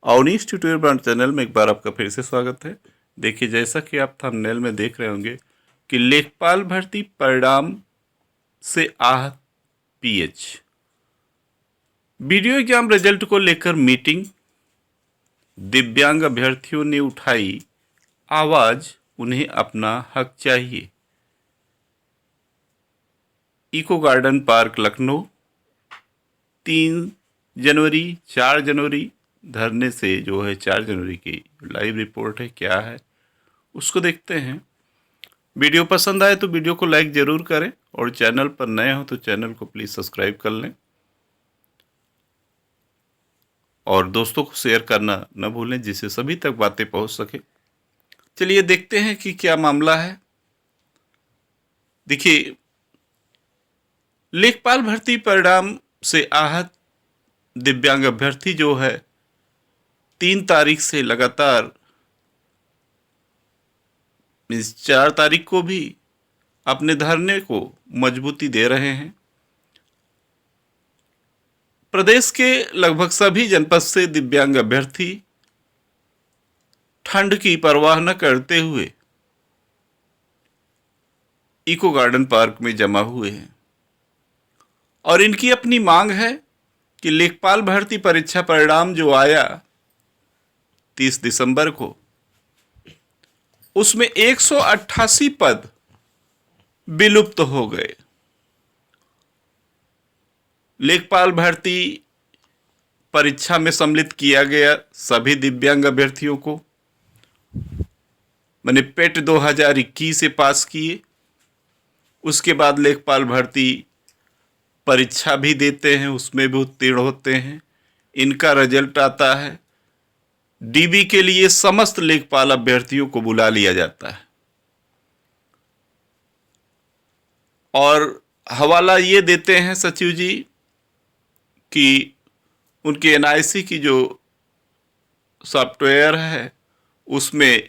Awanish tutorial brand channel में एक बार आपका फिर से स्वागत है। देखिए, जैसा कि आप थंबनेल में देख रहे होंगे कि लेखपाल भर्ती परिणाम से आहत पीएच। वीडियो एग्जाम रिजल्ट को लेकर मीटिंग, दिव्यांग अभ्यर्थियों ने उठाई आवाज, उन्हें अपना हक चाहिए। इको गार्डन पार्क लखनऊ 3 जनवरी 4 जनवरी धरने से जो है 4 जनवरी की लाइव रिपोर्ट है, क्या है उसको देखते हैं। वीडियो पसंद आए तो वीडियो को लाइक ज़रूर करें और चैनल पर नए हो तो चैनल को प्लीज़ सब्सक्राइब कर लें और दोस्तों को शेयर करना न भूलें जिससे सभी तक बातें पहुंच सके। चलिए देखते हैं कि क्या मामला है। देखिए, लेखपाल भर्ती परिणाम से आहत दिव्यांग अभ्यर्थी जो है 3 तारीख से लगातार 4 तारीख को भी अपने धरने को मजबूती दे रहे हैं। प्रदेश के लगभग सभी जनपद से दिव्यांग अभ्यर्थी ठंड की परवाह न करते हुए इको गार्डन पार्क में जमा हुए हैं और इनकी अपनी मांग है कि लेखपाल भर्ती परीक्षा परिणाम जो आया 30 दिसंबर को, उसमें 188 पद विलुप्त हो गए। लेखपाल भर्ती परीक्षा में सम्मिलित किया गया सभी दिव्यांग अभ्यर्थियों को, मैंने पेट 2021 से पास किए, उसके बाद लेखपाल भर्ती परीक्षा भी देते हैं, उसमें भी उत्तीर्ण होते हैं, इनका रिजल्ट आता है। डीबी के लिए समस्त लेखपाल अभ्यर्थियों को बुला लिया जाता है और हवाला ये देते हैं सचिव जी कि उनके एनआईसी की जो सॉफ्टवेयर है उसमें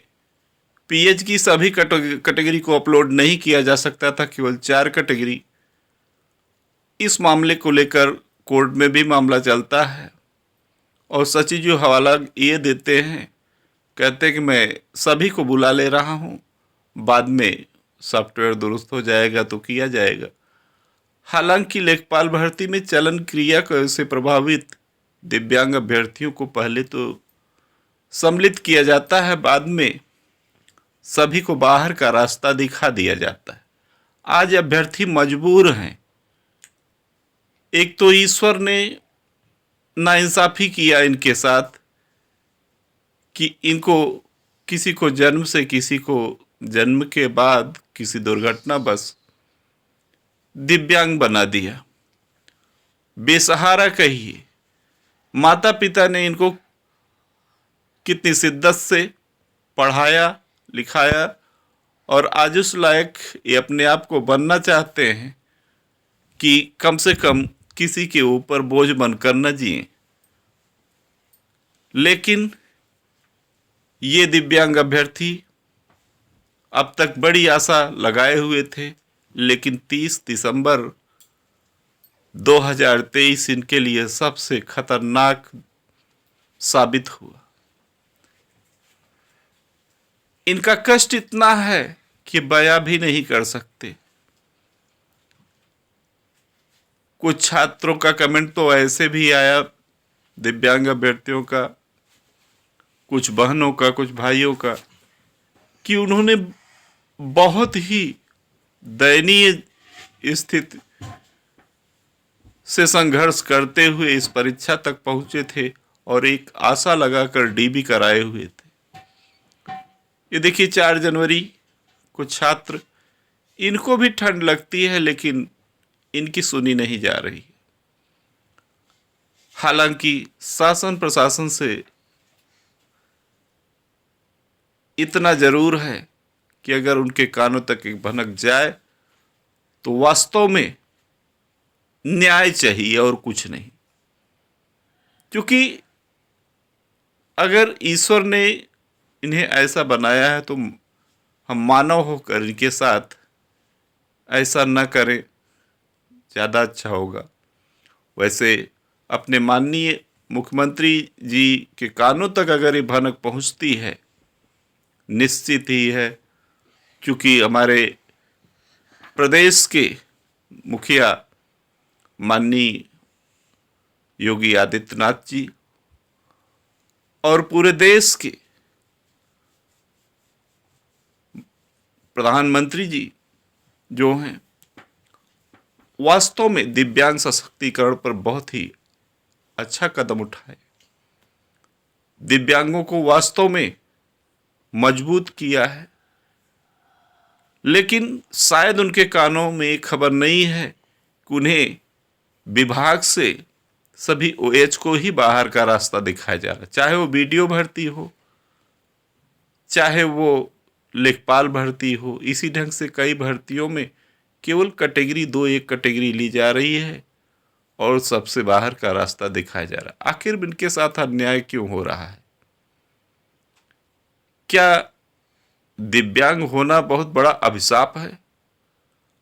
पीएच की सभी कैटेगरी को अपलोड नहीं किया जा सकता था, केवल 4 कैटेगरी। इस मामले को लेकर कोर्ट में भी मामला चलता है और सचिव जो हवाला ये देते हैं, कहते हैं कि मैं सभी को बुला ले रहा हूँ, बाद में सॉफ्टवेयर दुरुस्त हो जाएगा तो किया जाएगा। हालांकि लेखपाल भर्ती में चलन क्रिया से प्रभावित दिव्यांग अभ्यर्थियों को पहले तो सम्मिलित किया जाता है, बाद में सभी को बाहर का रास्ता दिखा दिया जाता है। आज अभ्यर्थी मजबूर हैं। एक तो ईश्वर ने नाइंसाफी किया इनके साथ कि इनको किसी को जन्म से, किसी को जन्म के बाद किसी दुर्घटना बस दिव्यांग बना दिया। बेसहारा कहिए, माता पिता ने इनको कितनी शिद्दत से पढ़ाया लिखाया और आज उस लायक ये अपने आप को बनना चाहते हैं कि कम से कम किसी के ऊपर बोझ बनकर न जिए। लेकिन ये दिव्यांग अभ्यर्थी अब तक बड़ी आशा लगाए हुए थे, लेकिन 30 दिसंबर 2023 इनके लिए सबसे खतरनाक साबित हुआ। इनका कष्ट इतना है कि बयां भी नहीं कर सकते। कुछ छात्रों का कमेंट तो ऐसे भी आया, दिव्यांग अभ्यर्थियों का, कुछ बहनों का, कुछ भाइयों का, कि उन्होंने बहुत ही दयनीय स्थिति से संघर्ष करते हुए इस परीक्षा तक पहुंचे थे और एक आशा लगाकर डीबी कराए हुए थे। ये देखिए 4 जनवरी को छात्र, इनको भी ठंड लगती है लेकिन इनकी सुनी नहीं जा रही। हालांकि शासन प्रशासन से इतना जरूर है कि अगर उनके कानों तक एक भनक जाए तो वास्तव में न्याय चाहिए और कुछ नहीं। क्योंकि अगर ईश्वर ने इन्हें ऐसा बनाया है तो हम मानव होकर इनके साथ ऐसा न करें, ज़्यादा अच्छा होगा। वैसे अपने माननीय मुख्यमंत्री जी के कानों तक अगर ये भनक पहुंचती है, निश्चित ही है, क्योंकि हमारे प्रदेश के मुखिया माननीय योगी आदित्यनाथ जी और पूरे देश के प्रधानमंत्री जी जो हैं, वास्तव में दिव्यांग सशक्तिकरण पर बहुत ही अच्छा कदम उठाए, दिव्यांगों को वास्तव में मजबूत किया है। लेकिन शायद उनके कानों में एक खबर नहीं है कि उन्हें विभाग से सभी ओएच को ही बाहर का रास्ता दिखाया जा रहा है, चाहे वो वीडियो भर्ती हो, चाहे वो लेखपाल भर्ती हो। इसी ढंग से कई भर्तियों में केवल कैटेगरी 2 एक कैटेगरी ली जा रही है और सबसे बाहर का रास्ता दिखाया जा रहा है। आखिर इनके साथ अन्याय क्यों हो रहा है? क्या दिव्यांग होना बहुत बड़ा अभिशाप है?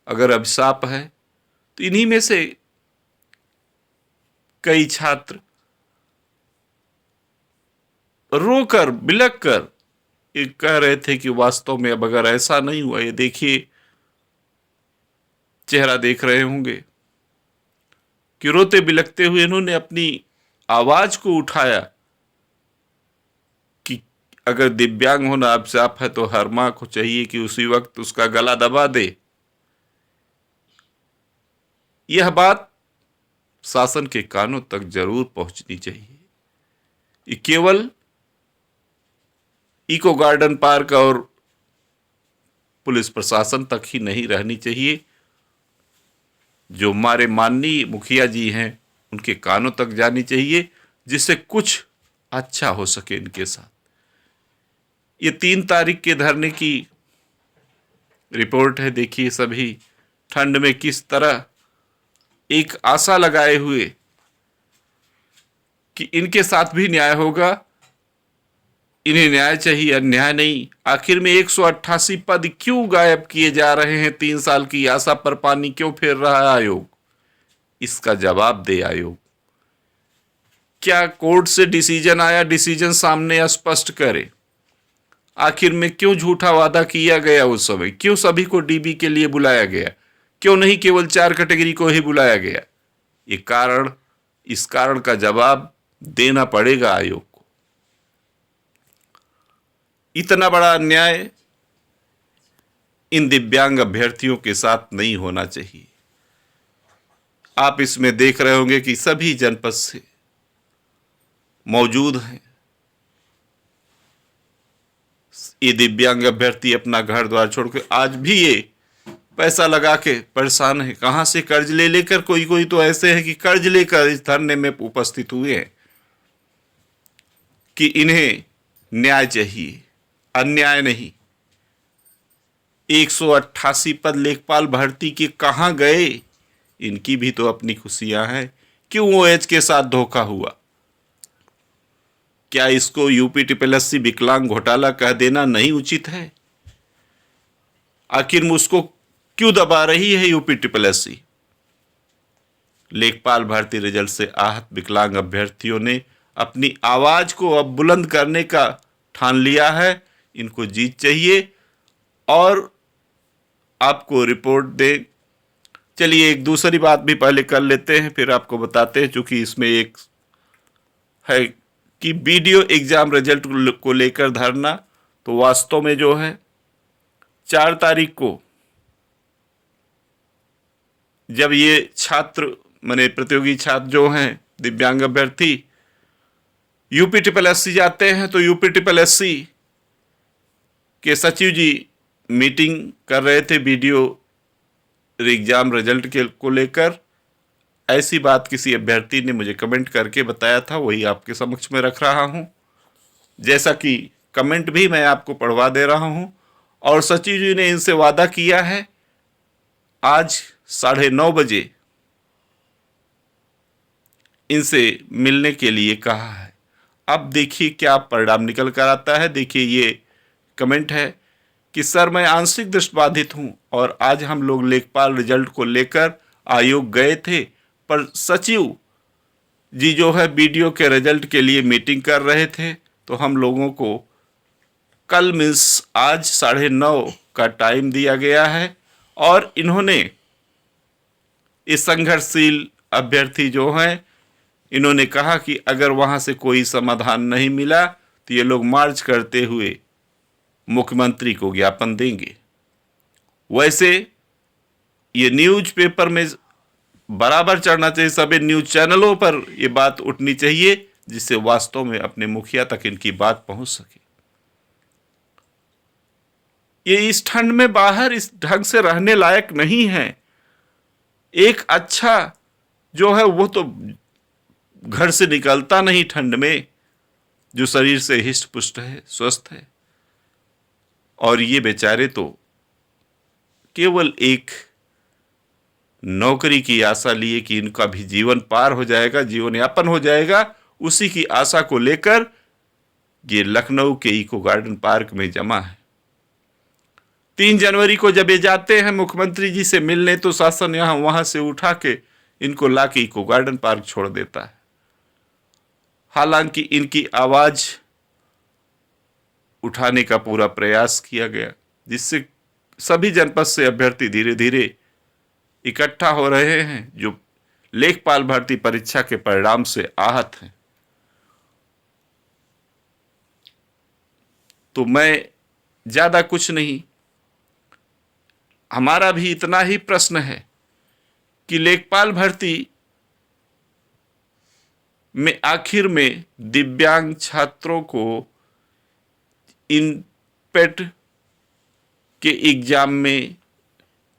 अगर अभिशाप है तो इन्हीं में से कई छात्र रोकर बिलक कर ये कह रहे थे कि वास्तव में अब अगर ऐसा नहीं हुआ, ये देखिए चेहरा देख रहे होंगे कि रोते बिलकते हुए इन्होंने अपनी आवाज को उठाया कि अगर दिव्यांग होना अभिशाप है तो हर मां को चाहिए कि उसी वक्त उसका गला दबा दे। यह बात शासन के कानों तक जरूर पहुंचनी चाहिए। ये केवल इको गार्डन पार्क और पुलिस प्रशासन तक ही नहीं रहनी चाहिए, जो हमारे माननीय मुखिया जी हैं उनके कानों तक जानी चाहिए, जिससे कुछ अच्छा हो सके इनके साथ। ये 3 तारीख के धरने की रिपोर्ट है। देखिए सभी ठंड में किस तरह एक आशा लगाए हुए कि इनके साथ भी न्याय होगा, इन्हें न्याय चाहिए, अन्याय नहीं। आखिर में 188 पद क्यों गायब किए जा रहे हैं? 3 साल की आशा पर पानी क्यों फेर रहा है आयोग? इसका जवाब दे आयोग। क्या कोर्ट से डिसीजन आया? डिसीजन सामने स्पष्ट करे। आखिर में क्यों झूठा वादा किया गया उस समय? क्यों सभी को डीबी के लिए बुलाया गया? क्यों नहीं केवल 4 कैटेगरी को ही बुलाया गया? इस कारण का जवाब देना पड़ेगा आयोग को। इतना बड़ा अन्याय इन दिव्यांग अभ्यर्थियों के साथ नहीं होना चाहिए। आप इसमें देख रहे होंगे कि सभी जनपद से मौजूद हैं ये दिव्यांग अभ्यर्थी। अपना घर द्वार छोड़कर आज भी ये पैसा लगा के परेशान है। कहां से कर्ज ले लेकर, कोई तो ऐसे है कि कर्ज लेकर इस धरने में उपस्थित हुए हैं कि इन्हें न्याय चाहिए, अन्याय नहीं। 188 पद लेखपाल भर्ती के कहां गए? इनकी भी तो अपनी खुशियां हैं। क्यों ओएच के साथ धोखा हुआ? क्या इसको यूपीटीपीएससी विकलांग घोटाला कह देना नहीं उचित है? आखिर उसको क्यों दबा रही है यूपीटीपीएससी? लेखपाल भर्ती रिजल्ट से आहत विकलांग अभ्यर्थियों ने अपनी आवाज को अब बुलंद करने का ठान लिया है। इनको जीत चाहिए और आपको रिपोर्ट दे। चलिए एक दूसरी बात भी पहले कर लेते हैं, फिर आपको बताते हैं। चूंकि इसमें एक है कि वीडियो एग्जाम रिजल्ट को लेकर धरना, तो वास्तव में जो है 4 तारीख को जब ये छात्र माने प्रतियोगी छात्र जो हैं दिव्यांग अभ्यर्थी यूपीटीपीएससी जाते हैं, तो यूपीटीपीएससी के सचिव जी मीटिंग कर रहे थे वीडियो एग्जाम रिजल्ट को लेकर। ऐसी बात किसी अभ्यर्थी ने मुझे कमेंट करके बताया था, वही आपके समक्ष में रख रहा हूं। जैसा कि कमेंट भी मैं आपको पढ़वा दे रहा हूं। और सचिव जी ने इनसे वादा किया है आज 9:30 बजे इनसे मिलने के लिए कहा है। अब देखिए क्या परिणाम निकल कर आता है। देखिए ये कमेंट है कि सर मैं आंशिक दृष्टिबाधित हूं और आज हम लोग लेखपाल रिजल्ट को लेकर आयोग गए थे, पर सचिव जी जो है वीडियो के रिजल्ट के लिए मीटिंग कर रहे थे, तो हम लोगों को कल मीन्स आज 9:30 का टाइम दिया गया है और इन्होंने इस संघर्षशील अभ्यर्थी जो हैं, इन्होंने कहा कि अगर वहाँ से कोई समाधान नहीं मिला तो ये लोग मार्च करते हुए मुख्यमंत्री को ज्ञापन देंगे। वैसे ये न्यूज पेपर में बराबर चढ़ना चाहिए, सभी न्यूज चैनलों पर ये बात उठनी चाहिए, जिससे वास्तव में अपने मुखिया तक इनकी बात पहुंच सके। ये इस ठंड में बाहर इस ढंग से रहने लायक नहीं है। एक अच्छा जो है वो तो घर से निकलता नहीं ठंड में, जो शरीर से हिष्ट पुष्ट है, स्वस्थ है, और ये बेचारे तो केवल एक नौकरी की आशा लिए कि इनका भी जीवन पार हो जाएगा, जीवन यापन हो जाएगा, उसी की आशा को लेकर ये लखनऊ के इको गार्डन पार्क में जमा है। 3 जनवरी को जब ये जाते हैं मुख्यमंत्री जी से मिलने, तो शासन यहाँ वहां से उठा के इनको ला के इको गार्डन पार्क छोड़ देता है। हालांकि इनकी आवाज उठाने का पूरा प्रयास किया गया, जिससे सभी जनपद से अभ्यर्थी धीरे धीरे इकट्ठा हो रहे हैं, जो लेखपाल भर्ती परीक्षा के परिणाम से आहत हैं। तो मैं ज्यादा कुछ नहीं, हमारा भी इतना ही प्रश्न है कि लेखपाल भर्ती में आखिर में दिव्यांग छात्रों को इन पेट के एग्जाम में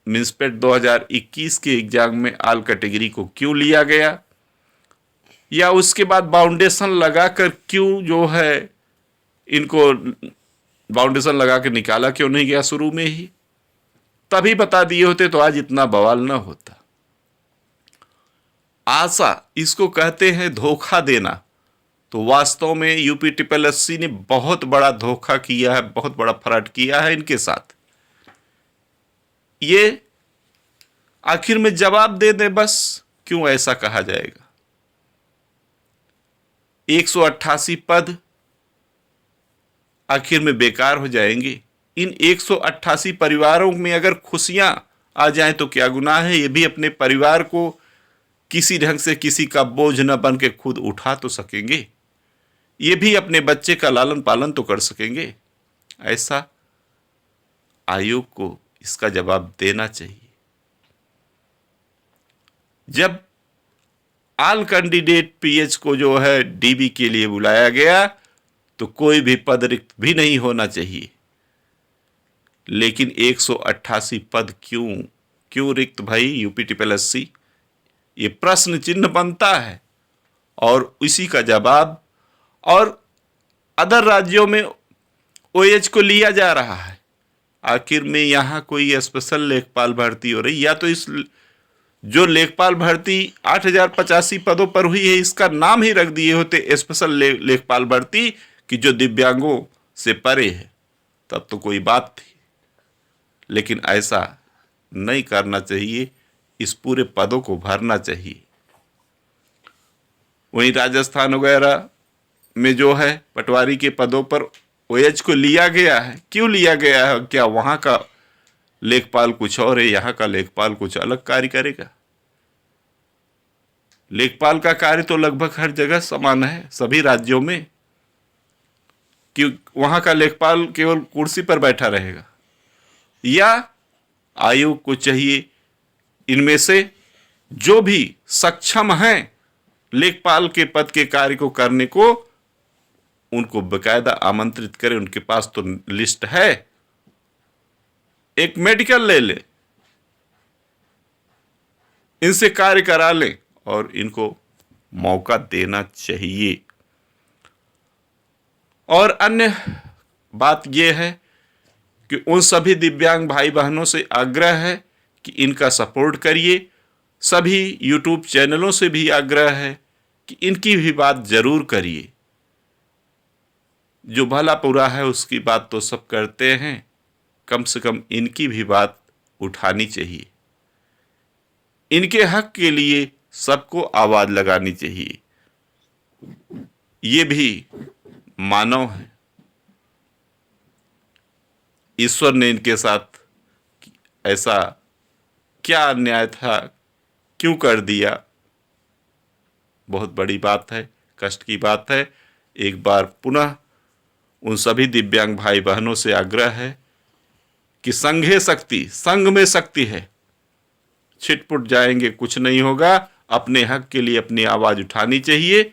मीन्स पेट 2021 के एग्जाम में ऑल कैटेगरी को क्यों लिया गया, या उसके बाद बाउंडेशन लगाकर क्यों जो है इनको बाउंडेशन लगा के निकाला क्यों नहीं गया शुरू में ही। तभी बता दिए होते तो आज इतना बवाल न होता। आशा इसको कहते हैं धोखा देना, तो वास्तव में यूपी SSSC ने बहुत बड़ा धोखा किया है, बहुत बड़ा फ्रॉड किया है इनके साथ। ये आखिर में जवाब दे दे बस, क्यों ऐसा कहा जाएगा। 188 पद आखिर में बेकार हो जाएंगे। इन 188 परिवारों में अगर खुशियां आ जाएं तो क्या गुनाह है। ये भी अपने परिवार को किसी ढंग से किसी का बोझ न बन के खुद उठा तो सकेंगे, ये भी अपने बच्चे का लालन पालन तो कर सकेंगे। ऐसा आयोग को इसका जवाब देना चाहिए। जब ऑल कैंडिडेट PH को जो है DB के लिए बुलाया गया तो कोई भी पद रिक्त भी नहीं होना चाहिए, लेकिन 188 पद क्यों रिक्त भाई यूपी SSSC, ये प्रश्न चिन्ह बनता है। और इसी का जवाब और अदर राज्यों में OH को लिया जा रहा है। आखिर में यहाँ कोई स्पेशल लेखपाल भर्ती हो रही, या तो इस जो लेखपाल भर्ती 8085 पदों पर हुई है इसका नाम ही रख दिए होते स्पेशल लेखपाल भर्ती कि जो दिव्यांगों से परे है, तब तो कोई बात थी। लेकिन ऐसा नहीं करना चाहिए, इस पूरे पदों को भरना चाहिए। वहीं राजस्थान वगैरह में जो है पटवारी के पदों पर OH को लिया गया है। क्यों लिया गया है? क्या वहाँ का लेखपाल कुछ और है, यहाँ का लेखपाल कुछ अलग कार्य करेगा? लेखपाल का कार्य तो लगभग हर जगह समान है सभी राज्यों में, कि वहाँ का लेखपाल केवल कुर्सी पर बैठा रहेगा। या आयोग को चाहिए इनमें से जो भी सक्षम हैं लेखपाल के पद के कार्य को करने को, उनको बकायदा आमंत्रित करें। उनके पास तो लिस्ट है, एक मेडिकल ले ले, इनसे कार्य करा लें और इनको मौका देना चाहिए। और अन्य बात यह है कि उन सभी दिव्यांग भाई बहनों से आग्रह है कि इनका सपोर्ट करिए। सभी यूट्यूब चैनलों से भी आग्रह है कि इनकी भी बात जरूर करिए। जो भला बुरा है उसकी बात तो सब करते हैं, कम से कम इनकी भी बात उठानी चाहिए। इनके हक के लिए सबको आवाज लगानी चाहिए। ये भी मानव है। ईश्वर ने इनके साथ ऐसा क्या अन्याय था, क्यों कर दिया? बहुत बड़ी बात है, कष्ट की बात है। एक बार पुनः उन सभी दिव्यांग भाई बहनों से आग्रह है कि संघे शक्ति, संघ में शक्ति है। छिटपुट जाएंगे कुछ नहीं होगा। अपने हक के लिए अपनी आवाज उठानी चाहिए।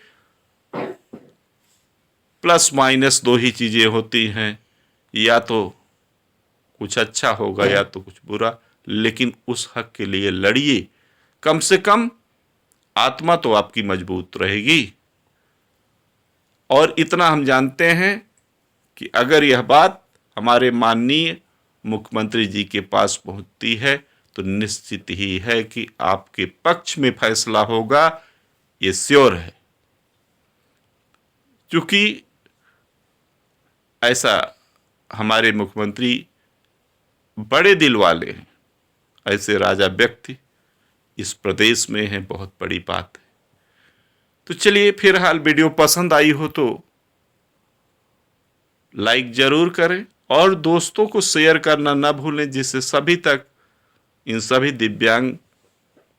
प्लस माइनस दो ही चीजें होती हैं, या तो कुछ अच्छा होगा या तो कुछ बुरा, लेकिन उस हक के लिए लड़िए। कम से कम आत्मा तो आपकी मजबूत रहेगी। और इतना हम जानते हैं कि अगर यह बात हमारे माननीय मुख्यमंत्री जी के पास पहुंचती है तो निश्चित ही है कि आपके पक्ष में फैसला होगा, ये श्योर है। क्योंकि ऐसा हमारे मुख्यमंत्री बड़े दिल वाले हैं, ऐसे राजा व्यक्ति इस प्रदेश में हैं, बहुत बड़ी बात है। तो चलिए, फिलहाल वीडियो पसंद आई हो तो लाइक जरूर करें और दोस्तों को शेयर करना ना भूलें, जिससे सभी तक इन सभी दिव्यांग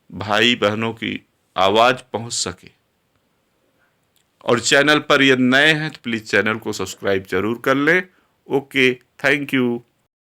भाई बहनों की आवाज पहुंच सके। और चैनल पर यदि नए हैं तो प्लीज चैनल को सब्सक्राइब जरूर कर लें। Okay, thank you.